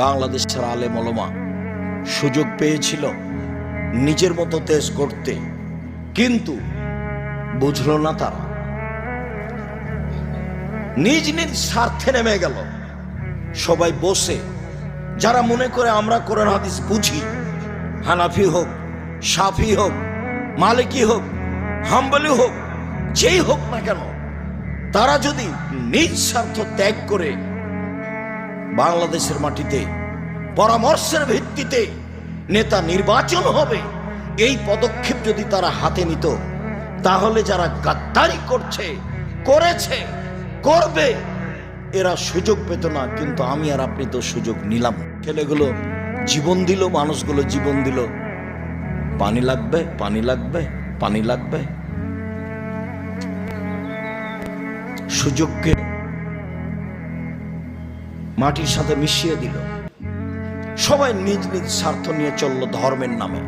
বাংলাদেশের আলেম ওলামা সুযোগ পেয়েছিল নিজের মতো দেশ গড়তে, কিন্তু বুঝলো না তারা, নিজ নিজ স্বার্থে নেমে গেল। সবাই বসে, যারা মনে করে আমরা কোরআন হাদিস বুঝি, হানাফি হোক, শাফি হোক, মালিকি হোক, হাম্বলি হোক, যেই হোক না কেন, তারা যদি নিজ স্বার্থ ত্যাগ করে বাংলাদেশের মাটিতে পরামর্শের ভিত্তিতে নেতা নির্বাচন হবে, এই পদক্ষেপ যদি তারা হাতে নিত, তাহলে যারা গাদ্দারি করেছে, করবে, এরা সুযোগ পেত না। কিন্তু আমি আর আপনি তো সুযোগ নিলাম। ছেলেগুলো জীবন দিল, মানুষগুলো জীবন দিল। পানি লাগবে, পানি লাগবে, পানি লাগবে। সুযোগকে মাটির সাথে মিশিয়ে দিল। সবাই নিজ নিজ স্বার্থ নিয়ে চলল ধর্মের নামে।